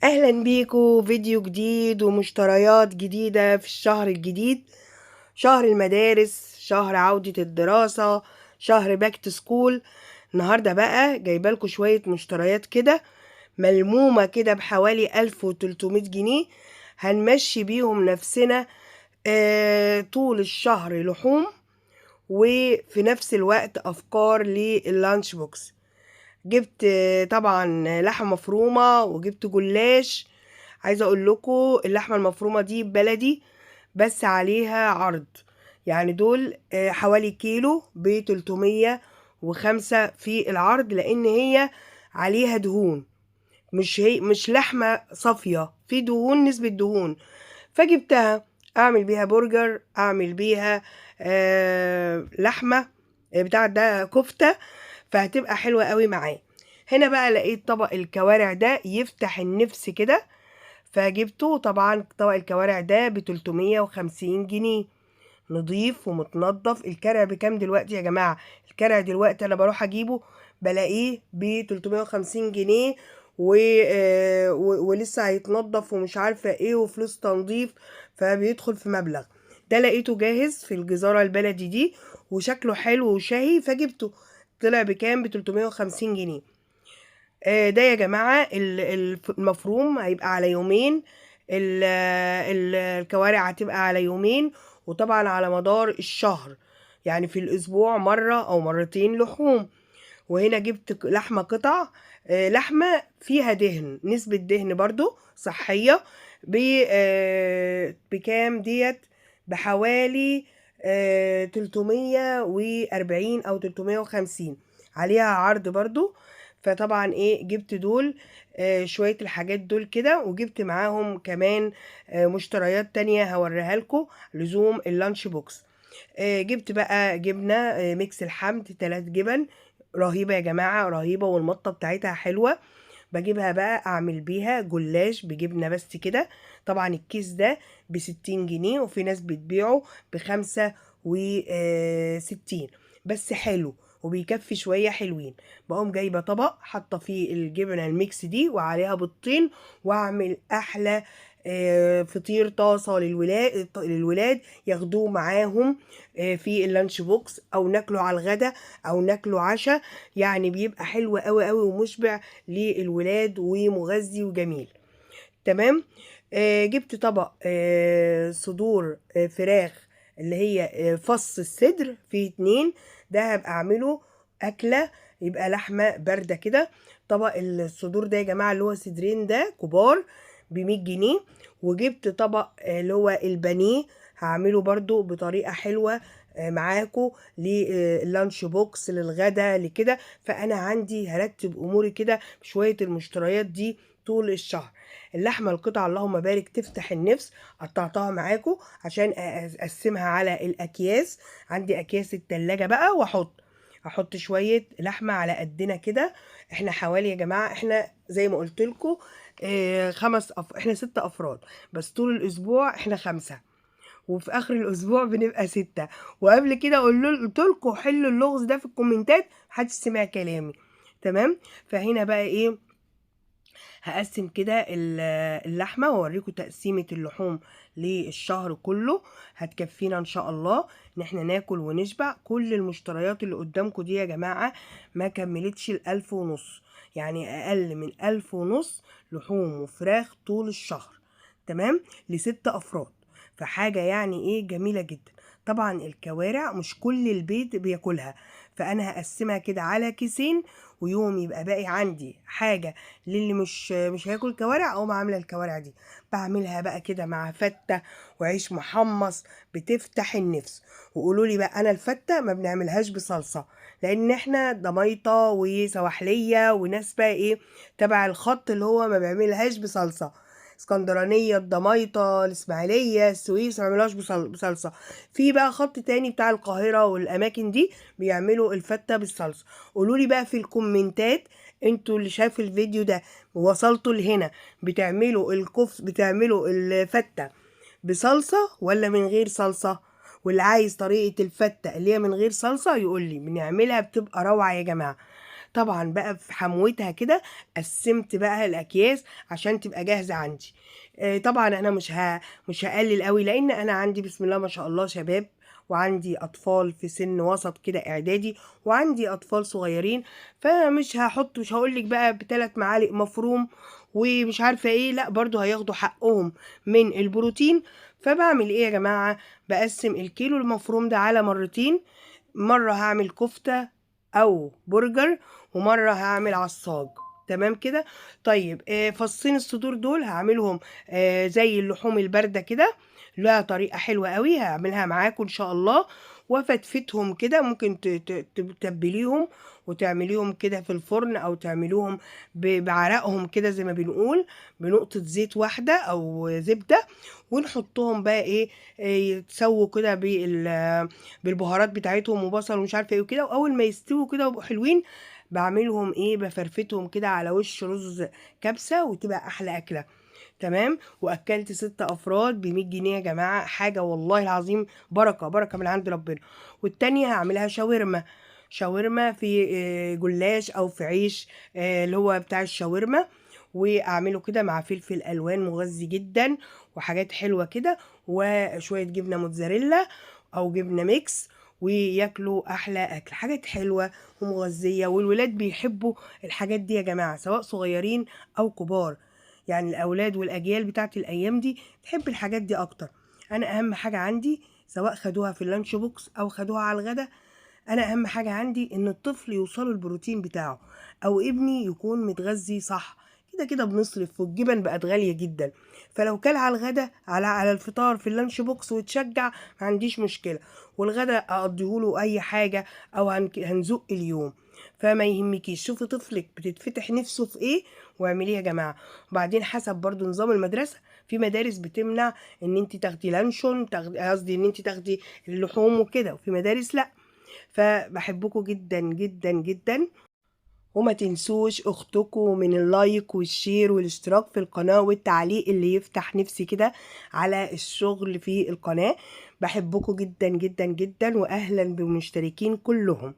اهلا بيكم فيديو جديد ومشتريات جديدة في الشهر الجديد، شهر المدارس، شهر عودة الدراسة، شهر باك تو سكول. النهاردة بقى جايبالكم شوية مشتريات كده ملمومة كده بحوالي 1300 جنيه، هنمشي بيهم نفسنا طول الشهر لحوم، وفي نفس الوقت افكار لللانش بوكس. جبت طبعا لحمة مفرومة وجبت جلاش. عايزة اقول لكم اللحمة المفرومة دي بلدي بس عليها عرض، يعني دول حوالي كيلو ب305 في العرض، لان هي عليها دهون، مش لحمة صافية، في دهون، نسبة دهون. فجبتها اعمل بيها برجر، اعمل بيها لحمة بتاع ده كفتة، فهتبقى حلوة قوي معاه. هنا بقى لقيت طبق الكوارع ده يفتح النفس كده، فجبته. طبعا طبق الكوارع ده ب350 جنيه، نضيف ومتنضف. الكرع بكام دلوقتي يا جماعة؟ الكرع دلوقتي انا بروح اجيبه بلاقيه ب350 جنيه، ولسه هيتنضف ومش عارفة ايه وفلوس تنظيف، فبيدخل في مبلغ. ده لقيته جاهز في الجزارة البلدي دي وشكله حلو وشهي فجبته. طلع بكام؟ ب350 جنيه. ده يا جماعة المفروم هيبقى على يومين، الكوارع هتبقى على يومين، وطبعا على مدار الشهر، يعني في الأسبوع مرة أو مرتين لحوم. وهنا جبت لحمة قطع، لحمة فيها دهن، نسبة دهن برضو صحية. بكام ديت؟ بحوالي 340 أو 350، عليها عرض برضو. فطبعا ايه، جبت دول شوية الحاجات دول كده، وجبت معاهم كمان مشتريات تانية هوريها لكم لزوم اللانش بوكس. جبت بقى جبنة ميكس الحمد 3 جبن، رهيبة يا جماعة، رهيبة، والمطة بتاعتها حلوة. بجيبها بقى أعمل بيها جلاش بجبنة بس كده. طبعا الكيس ده ب60 جنيه، وفي ناس بتبيعه ب65، بس حلو وبيكفي شوية حلوين. بقوم جايبة طبق حاطة فيه الجبنة الميكس دي وعليها بيضتين، واعمل أحلى فطير طاسة للولاد ياخدوه معاهم في اللانش بوكس، او ناكله على الغدا او ناكله عشاء. يعني بيبقى حلو قوي قوي ومشبع للولاد ومغذي وجميل. تمام. جبت طبق صدور فراخ، اللي هي فص الصدر فيه 2، ده هبقى اعمله اكله، يبقى لحمه بارده كده. طبق الصدور ده يا جماعه اللي هو صدرين ده كبار ب100 جنيه. وجبت طبق اللي هو البانيه، هعمله برضو بطريقه حلوه معاكو لللانش بوكس للغدا لكده. فانا عندي هرتب اموري كده بشويه المشتريات دي طول الشهر. اللحمه القطع اللهم بارك تفتح النفس، قطعتها معاكم عشان اقسمها على الاكياس. عندي اكياس التلاجة بقى، احط شويه لحمه على قدنا كده. احنا حوالي يا جماعه، احنا زي ما قلت لكم احنا 6 افراد، بس طول الاسبوع احنا 5، وفي اخر الاسبوع بنبقى 6. وقبل كده قلت لكم حلوا اللغز ده في الكومنتات، محدش سمع كلامي. تمام. فهنا بقى ايه، هقسم كده اللحمة واوريكم تقسيمة اللحوم للشهر كله. هتكفينا ان شاء الله ان احنا ناكل ونشبع. كل المشتريات اللي قدامكم دي يا جماعة ما كملتش ال1500، يعني اقل من 1500 لحوم وفراخ طول الشهر. تمام. ل6 افراد، فحاجة يعني ايه جميلة جدا. طبعا الكوارع مش كل البيت بياكلها، فانا هقسمها كده على كيسين، ويوم يبقى باقي عندي حاجة للي مش هياكل كوارع، او عامله الكوارع دي بعملها بقى كده مع فته وعيش محمص، بتفتح النفس. وقولوا لي بقى، انا الفته ما بنعملهاش بصلصه، لان احنا ضمايطه وسواحليه وناس بقى ايه تبع الخط اللي هو ما بيعملهاش بصلصه. اسكندرانيه، الضمايطه، الاسماعيليه، السويس ما بيعملوهاش بصلصه. في بقى خط تاني بتاع القاهره والاماكن دي بيعملوا الفته بالصلصه. قولوا لي بقى في الكومنتات، انتوا اللي شاف الفيديو ده وصلتوا لهنا، بتعملوا الفتة بصلصة ولا من غير صلصة؟ واللي عايز طريقة الفتة اللي هي من غير صلصة يقول لي، بنعملها بتبقى روعة يا جماعة. طبعا بقى في حموتها كده قسمت بقى الاكياس عشان تبقى جاهزه عندي. طبعا انا مش هقلل قوي، لان انا عندي بسم الله ما شاء الله شباب، وعندي اطفال في سن وسط كده اعدادي، وعندي اطفال صغيرين. مش هقولك بقى ب3 معالق مفروم ومش عارفه ايه، لا برضو هياخدوا حقهم من البروتين. فبعمل ايه يا جماعه؟ بقسم الكيلو المفروم ده على مرتين. مرة هعمل كفتة أو برجر، ومرة هعمل عصاج. تمام كده. طيب فصين الصدور دول هعملهم زي اللحوم الباردة كده، لها طريقة حلوة قوي هعملها معاكم إن شاء الله. وفتفتهم كده، ممكن تتبليهم وتعمليهم كده في الفرن، أو تعملوهم بعرقهم كده زي ما بنقول، بنقطة زيت واحدة أو زبدة. ونحطهم بقى إيه، يتسووا كده بالبهارات بتاعتهم وبصل ومش عارفه ايه وكده. واول ما يستووا كده ويبقوا حلوين، بعملهم ايه، بفرفتهم كده على وش رز كبسه، وتبقى احلى اكله. تمام. واكلت 6 افراد ب100 جنيه يا جماعه، حاجه والله العظيم بركه بركه من عند ربنا. والتانية هعملها شاورما. شاورما في جلاش او في عيش اللي هو بتاع الشاورما، واعمله كده مع فلفل الوان مغذي جدا وحاجات حلوه كده، وشويه جبنه موتزاريلا او جبنه ميكس، وياكلوا احلى اكل. حاجات حلوه ومغذيه، والولاد بيحبوا الحاجات دي يا جماعه، سواء صغيرين او كبار. يعني الاولاد والاجيال بتاعت الايام دي تحب الحاجات دي اكتر. انا اهم حاجه عندي، سواء خدوها في اللانش بوكس او خدوها على الغدا، انا اهم حاجه عندي ان الطفل يوصله البروتين بتاعه، او ابني يكون متغذي صح. كده كده بنصرف، والجبن بقت غاليه جدا. فلو كل على الغدا، على الفطار في اللانش بوكس وتشجع، ما عنديش مشكله. والغدا اقضيهوله اي حاجه، او هنزق اليوم. فما يهمكيش، شوفي طفلك بتتفتح نفسه في ايه واعمليه يا جماعه. وبعدين حسب برضو نظام المدرسه، في مدارس بتمنع ان انت تاخدي لانشون، قصدي ان انت تاخدي اللحوم وكده، وفي مدارس لا. فبحبكم جدا جدا جدا. وما تنسوش اختكم من اللايك والشير والاشتراك في القناة والتعليق اللي يفتح نفسي كده على الشغل في القناة. بحبكم جدا جدا جدا، واهلا بالمشتركين كلهم.